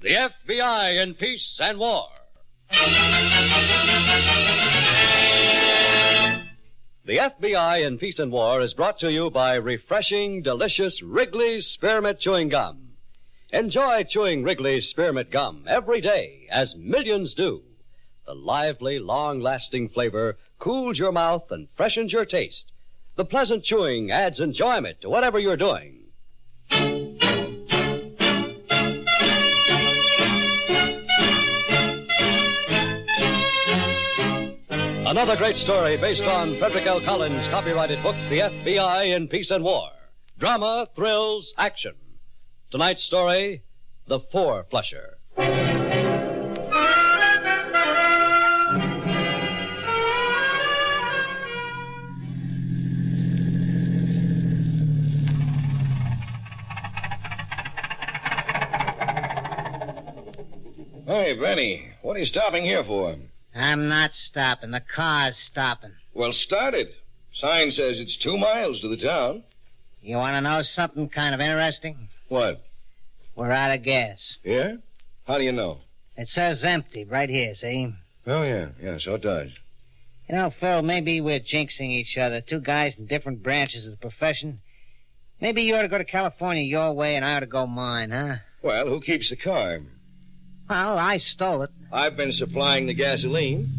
The FBI in Peace and War. The FBI in Peace and War is brought to you by refreshing, delicious Wrigley's Spearmint Chewing Gum. Enjoy chewing Wrigley's Spearmint Gum every day, as millions do. The lively, long-lasting flavor cools your mouth and freshens your taste. The pleasant chewing adds enjoyment to whatever you're doing. Another great story based on Frederick L. Collins' copyrighted book, The FBI in Peace and War. Drama, thrills, action. Tonight's story, The Fourflusher. Hey, Benny, what are you stopping here for? I'm not stopping. The car's stopping. Well, start it. Sign says it's 2 miles to the town. You want to know something kind of interesting? What? We're out of gas. Yeah? How do you know? It says empty right here, see? Oh, yeah, so it does. You know, Phil, maybe we're jinxing each other. 2 guys in different branches of the profession. Maybe you ought to go to California your way and I ought to go mine, huh? Well, who keeps the car? Well, I stole it. I've been supplying the gasoline.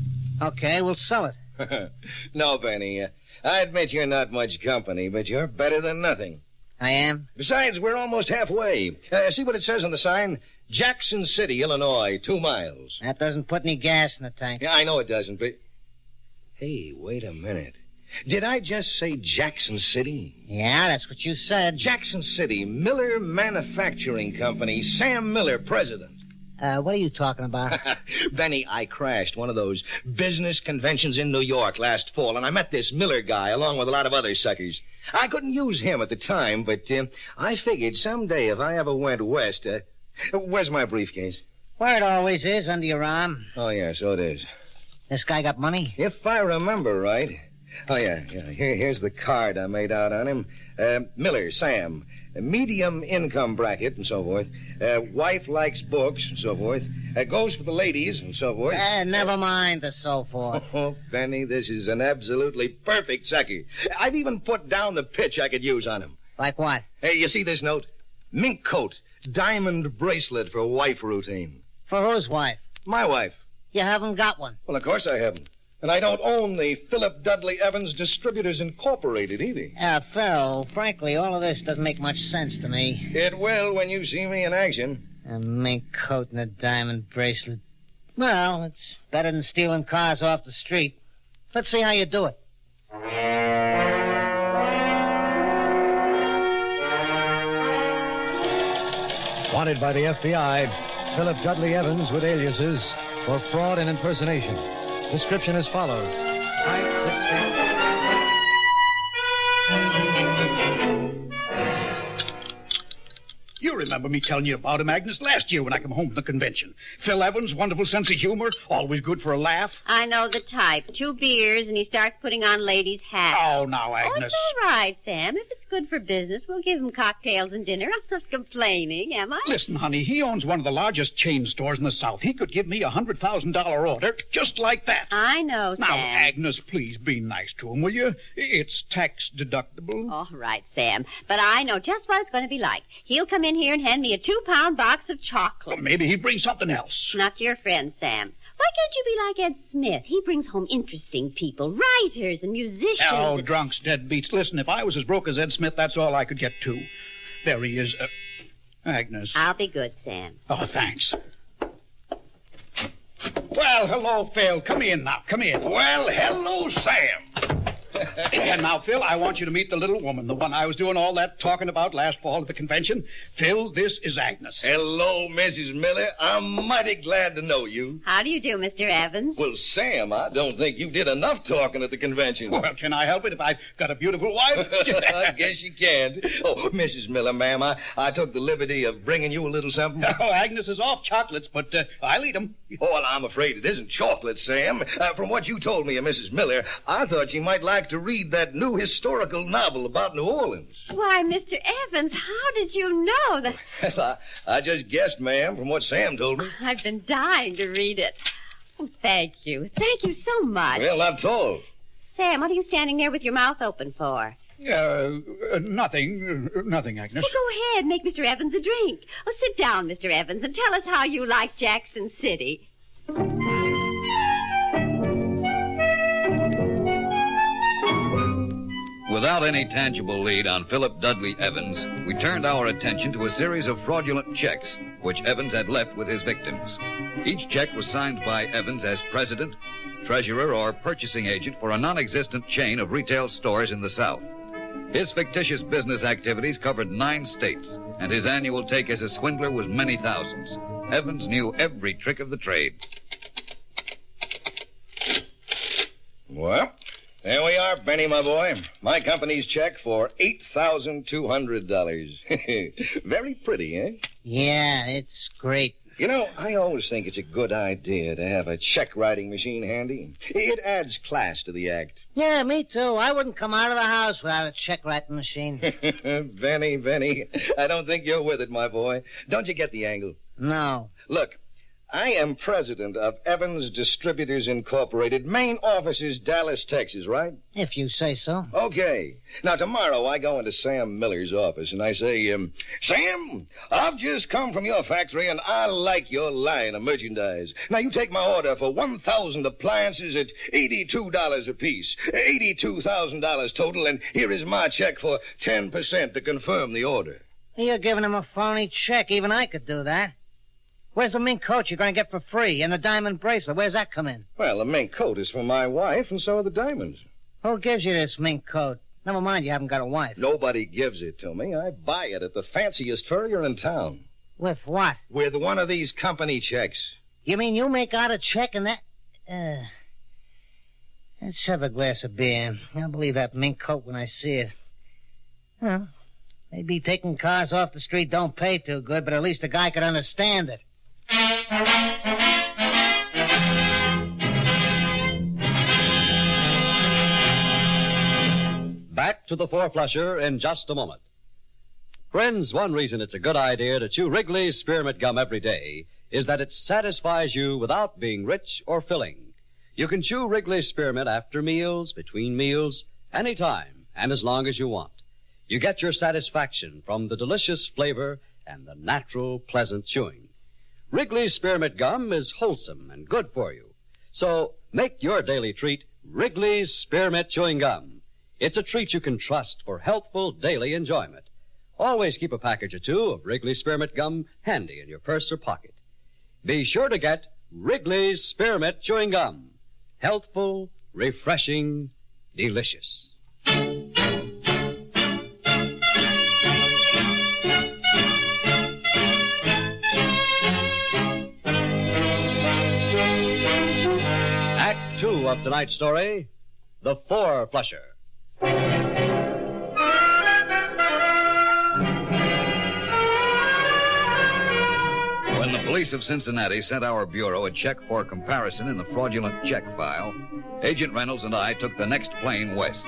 Okay, we'll sell it. No, Benny. I admit you're not much company, but you're better than nothing. I am? Besides, we're almost halfway. See what it says on the sign? Jackson City, Illinois, 2 miles. That doesn't put any gas in the tank. Yeah, I know it doesn't, but... Hey, wait a minute. Did I just say Jackson City? Yeah, that's what you said. Jackson City, Miller Manufacturing Company, Sam Miller, president. What are you talking about? Benny, I crashed one of those business conventions in New York last fall, and I met this Miller guy along with a lot of other suckers. I couldn't use him at the time, but I figured someday if I ever went west... where's my briefcase? Where it always is, under your arm. Oh, yeah, so it is. This guy got money? If I remember right. Oh, yeah. Here's the card I made out on him. Miller, Sam. Medium income bracket and so forth. Wife likes books and so forth. Goes for the ladies and so forth. Never mind the so forth. Oh, Benny, this is an absolutely perfect sucker. I've even put down the pitch I could use on him. Like what? Hey, you see this note? Mink coat, diamond bracelet for wife routine. For whose wife? My wife. You haven't got one. Well, of course I haven't. And I don't own the Philip Dudley Evans Distributors Incorporated either. Phil, frankly, all of this doesn't make much sense to me. It will when you see me in action. A mink coat and a diamond bracelet. Well, it's better than stealing cars off the street. Let's see how you do it. Wanted by the FBI, Philip Dudley Evans with aliases for fraud and impersonation. Description as follows. Height 6 feet. You remember me telling you about him, Agnes, last year when I come home from the convention. Phil Evans, wonderful sense of humor, always good for a laugh. I know the type. 2 beers, and he starts putting on ladies' hats. Oh, now, Agnes. Oh, it's all right, Sam. If it's good for business, we'll give him cocktails and dinner. I'm not complaining, am I? Listen, honey, he owns one of the largest chain stores in the South. He could give me a $100,000 order just like that. I know, Sam. Now, Agnes, please be nice to him, will you? It's tax deductible. All right, Sam. But I know just what it's going to be like. He'll come in here and hand me a 2-pound box of chocolate. Well, maybe he'd bring something else. Not your friend, Sam. Why can't you be like Ed Smith? He brings home interesting people, writers and musicians. Oh, drunks, deadbeats. Listen, if I was as broke as Ed Smith, that's all I could get to. There he is. Agnes. I'll be good, Sam. Oh, thanks. Well, hello, Phil. Come in now. Come in. Well, hello, Sam. And now, Phil, I want you to meet the little woman, the one I was doing all that talking about last fall at the convention. Phil, this is Agnes. Hello, Mrs. Miller. I'm mighty glad to know you. How do you do, Mr. Evans? Well, Sam, I don't think you did enough talking at the convention. Well, can I help it if I've got a beautiful wife? I guess you can't. Oh, Mrs. Miller, ma'am, I took the liberty of bringing you a little something. Oh, Agnes is off chocolates, but I'll eat them. Oh, well, I'm afraid it isn't chocolate, Sam. From what you told me of Mrs. Miller, I thought you might like like to read that new historical novel about New Orleans. Why, Mr. Evans, how did you know that? I just guessed, ma'am, from what Sam told me. I've been dying to read it. Oh, thank you. Thank you so much. Well, not all. Sam, what are you standing there with your mouth open for? Nothing, Agnes. Well, go ahead. Make Mr. Evans a drink. Oh, sit down, Mr. Evans, and tell us how you like Jackson City. Without any tangible lead on Philip Dudley Evans, we turned our attention to a series of fraudulent checks which Evans had left with his victims. Each check was signed by Evans as president, treasurer, or purchasing agent for a non-existent chain of retail stores in the South. His fictitious business activities covered 9 states, and his annual take as a swindler was many thousands. Evans knew every trick of the trade. Well, there we are, Benny, my boy. My company's check for $8,200. Very pretty, eh? Yeah, it's great. You know, I always think it's a good idea to have a check-writing machine handy. It adds class to the act. Yeah, me too. I wouldn't come out of the house without a check-writing machine. Benny, I don't think you're with it, my boy. Don't you get the angle? No. Look, I am president of Evans Distributors Incorporated. Main office is Dallas, Texas, right? If you say so. Okay. Now, tomorrow I go into Sam Miller's office and I say, Sam, I've just come from your factory and I like your line of merchandise. Now, you take my order for 1,000 appliances at $82 apiece. $82,000 total, and here is my check for 10% to confirm the order. You're giving him a phony check. Even I could do that. Where's the mink coat you're going to get for free? And the diamond bracelet, where's that come in? Well, the mink coat is for my wife, and so are the diamonds. Who gives you this mink coat? Never mind, you haven't got a wife. Nobody gives it to me. I buy it at the fanciest furrier in town. With what? With one of these company checks. You mean you make out a check and that... Let's have a glass of beer. I'll believe that mink coat when I see it. Well, maybe taking cars off the street don't pay too good, but at least a guy could understand it. Back to the Fourflusher in just a moment. Friends, one reason it's a good idea to chew Wrigley's Spearmint Gum every day is that it satisfies you without being rich or filling. You can chew Wrigley's Spearmint after meals, between meals, anytime, and as long as you want. You get your satisfaction from the delicious flavor and the natural, pleasant chewing. Wrigley's Spearmint Gum is wholesome and good for you. So make your daily treat Wrigley's Spearmint Chewing Gum. It's a treat you can trust for healthful daily enjoyment. Always keep a package or two of Wrigley's Spearmint Gum handy in your purse or pocket. Be sure to get Wrigley's Spearmint Chewing Gum. Healthful, refreshing, delicious. Act 2 of tonight's story, The Fourflusher. When the police of Cincinnati sent our bureau a check for comparison in the fraudulent check file, Agent Reynolds and I took the next plane west.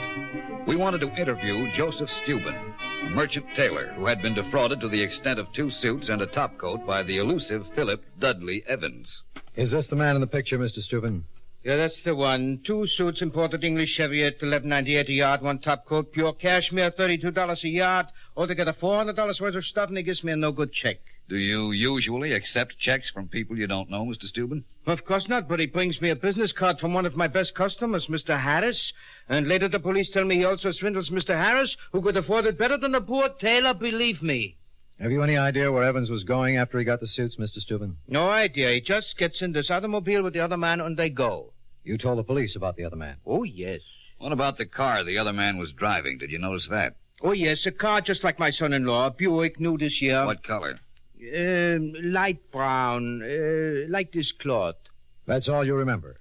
We wanted to interview Joseph Steuben, a merchant tailor who had been defrauded to the extent of 2 suits and a topcoat by the elusive Philip Dudley Evans. Is this the man in the picture, Mr. Steuben? Yeah, that's the one. 2 suits, imported English Cheviot, $11.98 a yard, 1 top coat, pure cashmere, $32 a yard. Altogether $400 worth of stuff, and he gives me a no-good check. Do you usually accept checks from people you don't know, Mr. Steuben? Of course not, but he brings me a business card from one of my best customers, Mr. Harris. And later the police tell me he also swindles Mr. Harris, who could afford it better than the poor tailor, believe me. Have you any idea where Evans was going after he got the suits, Mr. Steuben? No idea. He just gets in this automobile with the other man, and they go. You told the police about the other man. Oh, yes. What about the car the other man was driving? Did you notice that? Oh, yes, a car just like my son-in-law, a Buick, new this year. What color? Light brown, like this cloth. That's all you remember?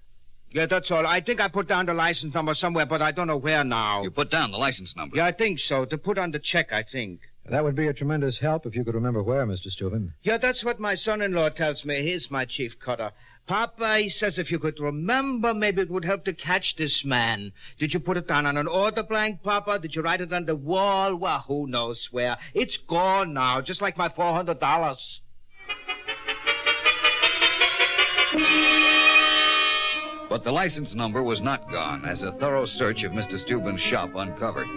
Yeah, that's all. I think I put down the license number somewhere, but I don't know where now. You put down the license number? Yeah, I think so. To put on the check, I think. That would be a tremendous help if you could remember where, Mr. Steuben. Yeah, that's what my son-in-law tells me. He's my chief cutter. Papa, he says if you could remember, maybe it would help to catch this man. Did you put it down on an order blank, Papa? Did you write it on the wall? Well, who knows where. It's gone now, just like my $400. But the license number was not gone, as a thorough search of Mr. Steuben's shop uncovered.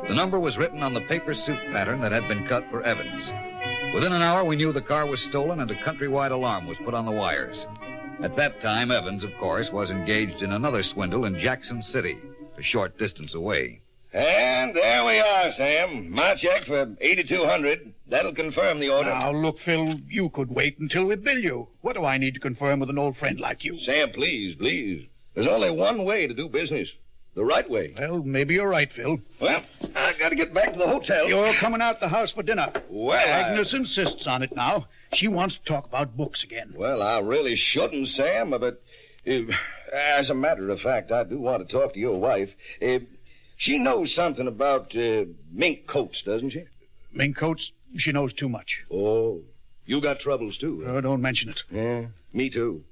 The number was written on the paper suit pattern that had been cut for Evans. Within an hour, we knew the car was stolen and a countrywide alarm was put on the wires. At that time, Evans, of course, was engaged in another swindle in Jackson City, a short distance away. And there we are, Sam. My check for $8,200. That'll confirm the order. Now, look, Phil, you could wait until we bill you. What do I need to confirm with an old friend like you? Sam, please, please. There's only one way to do business. The right way. Well, maybe you're right, Phil. Well, I got to get back to the hotel. You're coming out the house for dinner. Well, Agnes insists on it now. She wants to talk about books again. Well, I really shouldn't, Sam, but as a matter of fact, I do want to talk to your wife. She knows something about mink coats, doesn't she? Mink coats? She knows too much. Oh, you got troubles, too. Huh? Don't mention it. Yeah, me too.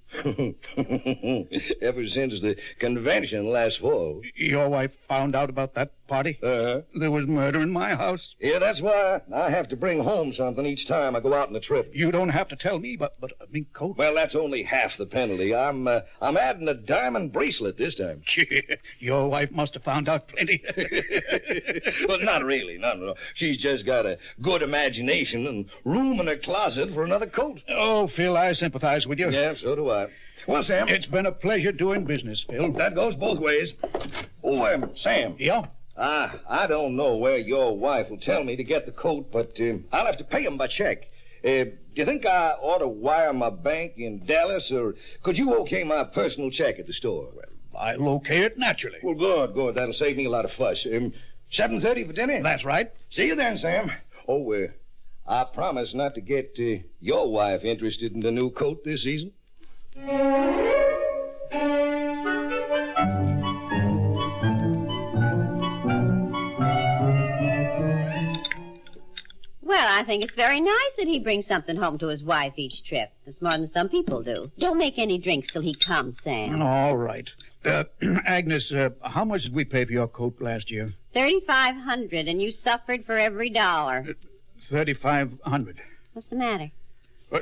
Ever since the convention last fall. Your wife found out about that party? Uh-huh. There was murder in my house. Yeah, that's why I have to bring home something each time I go out on a trip. You don't have to tell me, but a mink coat? Well, that's only half the penalty. I'm adding a diamond bracelet this time. Your wife must have found out plenty. Well, not really. No. She's just got a good imagination and room in her closet for another coat. Oh, Phil, I sympathize with you. Yeah, so do I. Well, Sam. It's been a pleasure doing business, Phil. That goes both ways. Oh, Sam. Yeah? I don't know where your wife will tell me to get the coat, but I'll have to pay him by check. Do you think I ought to wire my bank in Dallas, or could you okay my personal check at the store? Well, I'll okay it naturally. Well, good. That'll save me a lot of fuss. 7:30 for dinner? That's right. See you then, Sam. Oh, I promise not to get your wife interested in the new coat this season. Well, I think it's very nice that he brings something home to his wife each trip. That's more than some people do. Don't make any drinks till he comes, Sam. All right. Agnes, how much did we pay for your coat last year? $3,500, and you suffered for every dollar. $3,500. What's the matter?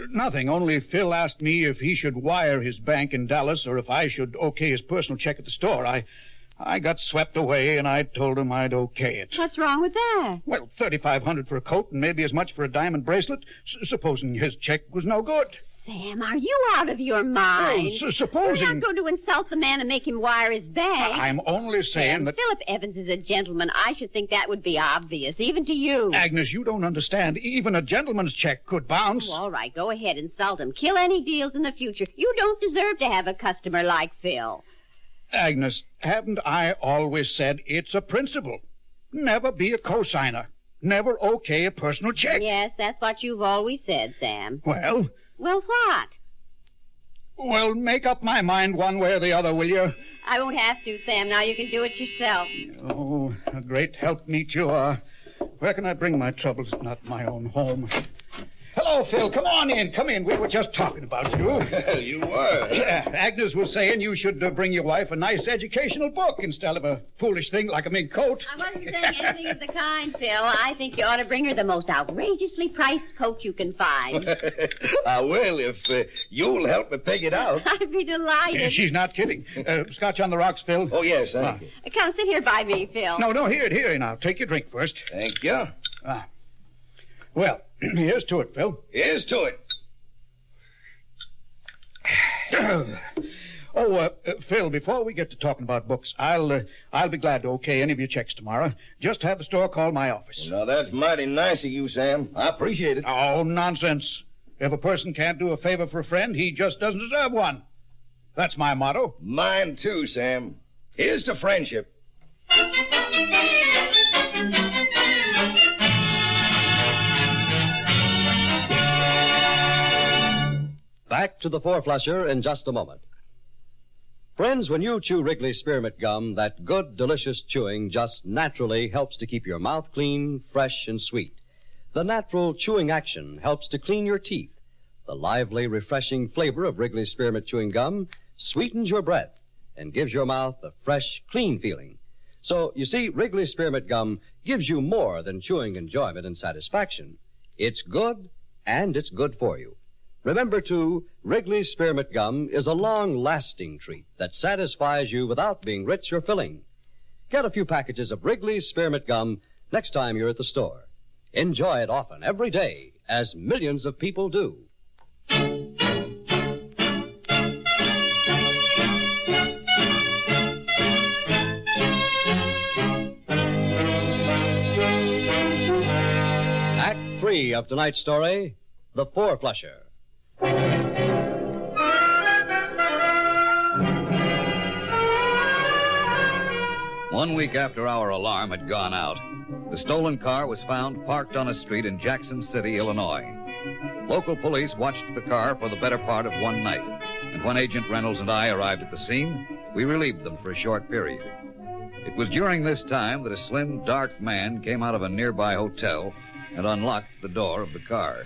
Nothing, only Phil asked me if he should wire his bank in Dallas or if I should okay his personal check at the store. I got swept away, and I told him I'd okay it. What's wrong with that? Well, $3,500 for a coat and maybe as much for a diamond bracelet, supposing his check was no good. Sam, are you out of your mind? Oh, supposing... You're not going to insult the man and make him wire his bank. I'm only saying that... Philip Evans is a gentleman. I should think that would be obvious, even to you. Agnes, you don't understand. Even a gentleman's check could bounce. Oh, all right, go ahead, insult him. Kill any deals in the future. You don't deserve to have a customer like Phil. Agnes, haven't I always said it's a principle? Never be a cosigner. Never okay a personal check. Yes, that's what you've always said, Sam. Well? Well, what? Well, make up my mind one way or the other, will you? I won't have to, Sam. Now you can do it yourself. Oh, a great helpmeet you are. Where can I bring my troubles if not my own home? Hello, Phil. Come on in. Come in. We were just talking about you. Well, you were. Agnes was saying you should bring your wife a nice educational book instead of a foolish thing like a mink coat. I wasn't saying anything of the kind, Phil. I think you ought to bring her the most outrageously priced coat you can find. I will if you'll help me pick it out. I'd be delighted. She's not kidding. Scotch on the rocks, Phil. Oh, yes, thank you. Come sit here by me, Phil. No, here now. Take your drink first. Thank you. Well, here's to it, Phil. Here's to it. Phil, before we get to talking about books, I'll be glad to okay any of your checks tomorrow. Just have the store call my office. Well, now, that's mighty nice of you, Sam. I appreciate it. Oh, nonsense. If a person can't do a favor for a friend, he just doesn't deserve one. That's my motto. Mine, too, Sam. Here's to friendship. Back to the Fourflusher in just a moment. Friends, when you chew Wrigley's Spearmint Gum, that good, delicious chewing just naturally helps to keep your mouth clean, fresh, and sweet. The natural chewing action helps to clean your teeth. The lively, refreshing flavor of Wrigley's Spearmint Chewing Gum sweetens your breath and gives your mouth a fresh, clean feeling. So, you see, Wrigley's Spearmint Gum gives you more than chewing enjoyment and satisfaction. It's good, and it's good for you. Remember, too, Wrigley's Spearmint Gum is a long-lasting treat that satisfies you without being rich or filling. Get a few packages of Wrigley's Spearmint Gum next time you're at the store. Enjoy it often, every day, as millions of people do. Act 3 of tonight's story, The Fourflusher. 1 week after our alarm had gone out, the stolen car was found parked on a street in Jackson City, Illinois. Local police watched the car for the better part of one night, and when Agent Reynolds and I arrived at the scene, we relieved them for a short period. It was during this time that a slim, dark man came out of a nearby hotel and unlocked the door of the car.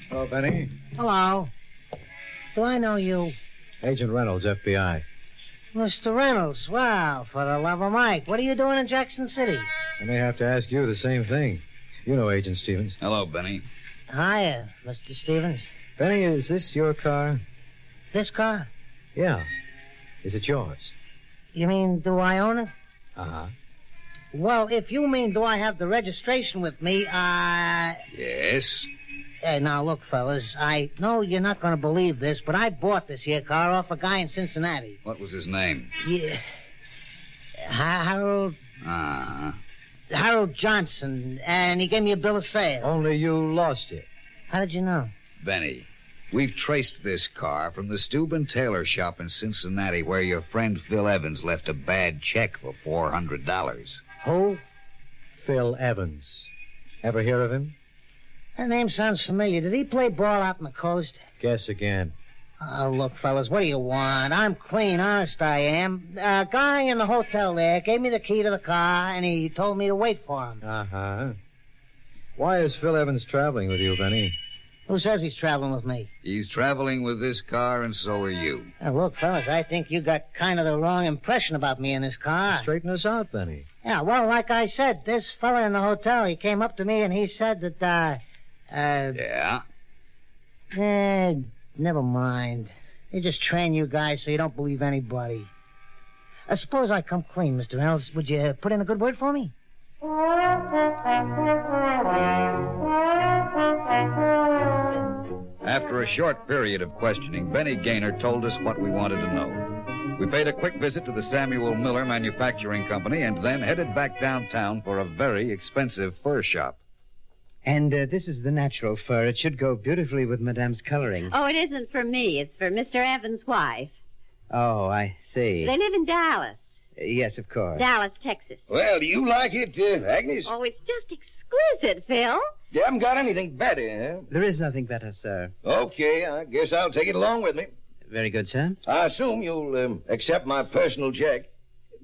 Hello, Benny. Hello. Do I know you? Agent Reynolds, FBI. Mr. Reynolds, well, for the love of Mike, what are you doing in Jackson City? I may have to ask you the same thing. You know Agent Stevens. Hello, Benny. Hiya, Mr. Stevens. Benny, is this your car? This car? Yeah. Is it yours? You mean, do I own it? Uh-huh. Well, if you mean, do I have the registration with me, Yes? Hey, now, look, fellas, I know you're not going to believe this, but I bought this here car off a guy in Cincinnati. What was his name? Yeah. Harold Johnson, and he gave me a bill of sale. Only you lost it. How did you know? Benny, we've traced this car from the Steuben Tailor shop in Cincinnati where your friend Phil Evans left a bad check for $400. Who? Phil Evans. Ever hear of him? That name sounds familiar. Did he play ball out on the coast? Guess again. Oh, look, fellas, what do you want? I'm clean, honest I am. A guy in the hotel there gave me the key to the car, and he told me to wait for him. Uh-huh. Why is Phil Evans traveling with you, Benny? Who says he's traveling with me? He's traveling with this car, and so are you. Look, fellas, I think you got kind of the wrong impression about me in this car. Straighten us out, Benny. Yeah, well, like I said, this fella in the hotel, he came up to me and he said that, Yeah? Never mind. They just train you guys so you don't believe anybody. Suppose I come clean, Mr. Reynolds. Would you put in a good word for me? After a short period of questioning, Benny Gaynor told us what we wanted to know. We paid a quick visit to the Samuel Miller Manufacturing Company and then headed back downtown for a very expensive fur shop. And this is the natural fur. It should go beautifully with Madame's coloring. Oh, it isn't for me. It's for Mr. Evans' wife. Oh, I see. They live in Dallas. Yes, of course. Dallas, Texas. Well, do you like it, Agnes? Oh, it's just exquisite, Phil. You haven't got anything better, huh? There is nothing better, sir. Okay, I guess I'll take it along with me. Very good, sir. I assume you'll accept my personal check.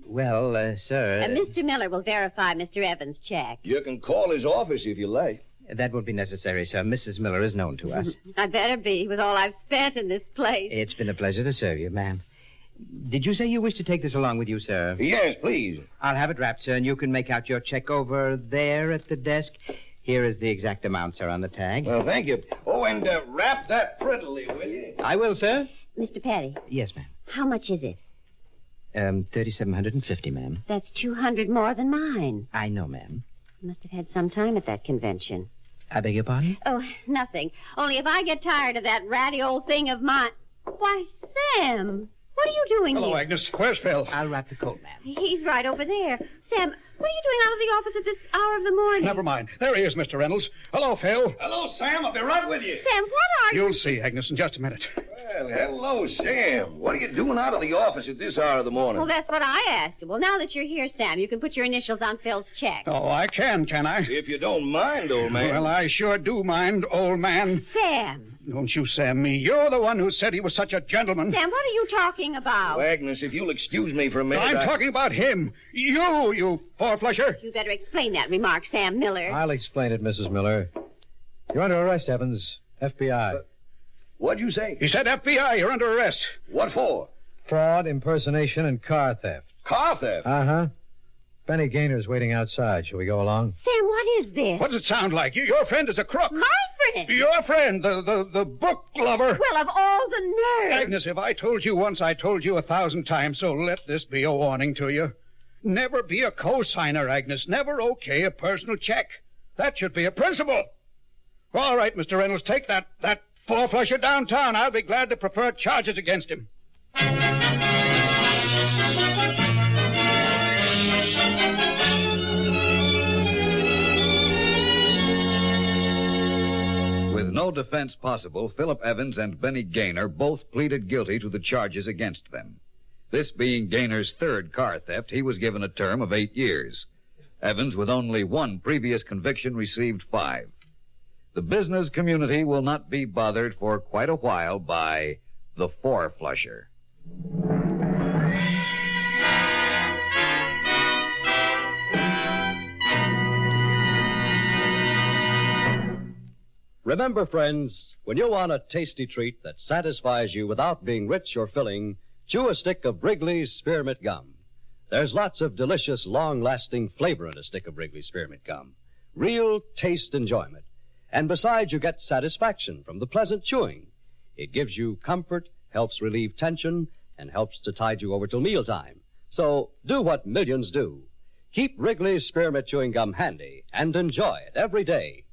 Well, sir... Mr. Miller will verify Mr. Evans' check. You can call his office if you like. That won't be necessary, sir. Mrs. Miller is known to us. I better be, with all I've spent in this place. It's been a pleasure to serve you, ma'am. Did you say you wish to take this along with you, sir? Yes, please. I'll have it wrapped, sir, and you can make out your check over there at the desk. Here is the exact amount, sir, on the tag. Well, thank you. Oh, and wrap that prettily, will you? I will, sir. Mr. Petty. Yes, ma'am. How much is it? $3,750, ma'am. That's $200 more than mine. I know, ma'am. You must have had some time at that convention. I beg your pardon? Oh, nothing. Only if I get tired of that ratty old thing of mine... Why, Sam, what are you doing Hello, here? Agnes. Where's Phil? I'll wrap the coat, ma'am. He's right over there. Sam, what are you doing out of the office at this hour of the morning? Never mind. There he is, Mr. Reynolds. Hello, Phil. Hello, Sam. I'll be right with you. Sam, what are you... You'll see, Agnes, in just a minute. Well, hello, Sam. What are you doing out of the office at this hour of the morning? Well, that's what I asked you. Well, now that you're here, Sam, you can put your initials on Phil's check. Oh, I can I? If you don't mind, old man. Well, I sure do mind, old man. Sam, Don't you, Sam, me. You're the one who said he was such a gentleman. Sam, what are you talking about? Oh, Agnes, if you'll excuse me for a minute. I'm talking about him. You four-flusher. You better explain that remark, Sam Miller. I'll explain it, Mrs. Miller. You're under arrest, Evans. FBI. What'd you say? He said FBI. You're under arrest. What for? Fraud, impersonation, and car theft. Car theft? Uh-huh. Benny Gaynor's waiting outside. Shall we go along? Sam, what is this? What does it sound like? Your friend is a crook. My friend? Your friend, the book lover. Well, of all the nerve. Agnes, if I told you once, I told you 1,000 times, so let this be a warning to you. Never be a co-signer, Agnes. Never okay a personal check. That should be a principle. All right, Mr. Reynolds, take that four-flusher downtown. I'll be glad to prefer charges against him. With no defense possible, Philip Evans and Benny Gaynor both pleaded guilty to the charges against them. This being Gaynor's third car theft, he was given a term of 8 years. Evans, with only one previous conviction, received 5. The business community will not be bothered for quite a while by the Fourflusher. Remember, friends, when you want a tasty treat that satisfies you without being rich or filling, chew a stick of Wrigley's Spearmint Gum. There's lots of delicious, long-lasting flavor in a stick of Wrigley's Spearmint Gum. Real taste enjoyment. And besides, you get satisfaction from the pleasant chewing. It gives you comfort, helps relieve tension, and helps to tide you over till mealtime. So do what millions do. Keep Wrigley's Spearmint Chewing Gum handy and enjoy it every day.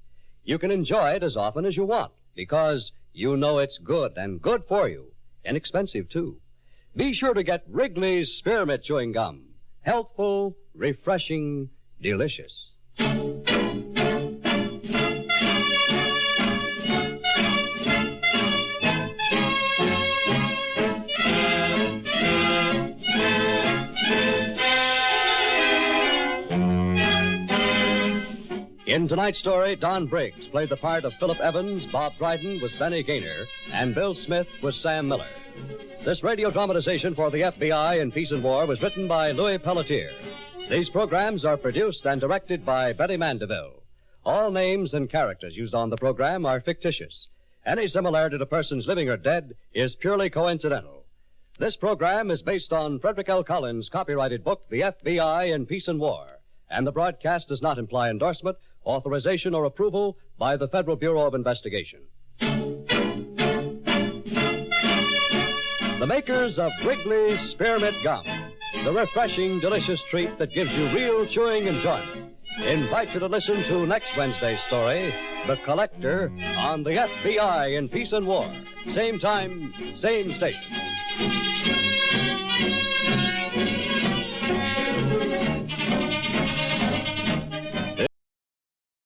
You can enjoy it as often as you want because you know it's good and good for you. Inexpensive, too. Be sure to get Wrigley's Spearmint Chewing Gum. Healthful, refreshing, delicious. In tonight's story, Don Briggs played the part of Philip Evans, Bob Dryden was Benny Gaynor, and Bill Smith was Sam Miller. This radio dramatization for the FBI in Peace and War was written by Louis Pelletier. These programs are produced and directed by Betty Mandeville. All names and characters used on the program are fictitious. Any similarity to persons living or dead is purely coincidental. This program is based on Frederick L. Collins' copyrighted book, The FBI in Peace and War, and the broadcast does not imply endorsement, authorization, or approval by the Federal Bureau of Investigation. The makers of Wrigley's Spearmint Gum, the refreshing, delicious treat that gives you real chewing enjoyment, invite you to listen to next Wednesday's story, The Collector, on the FBI in Peace and War. Same time, same station.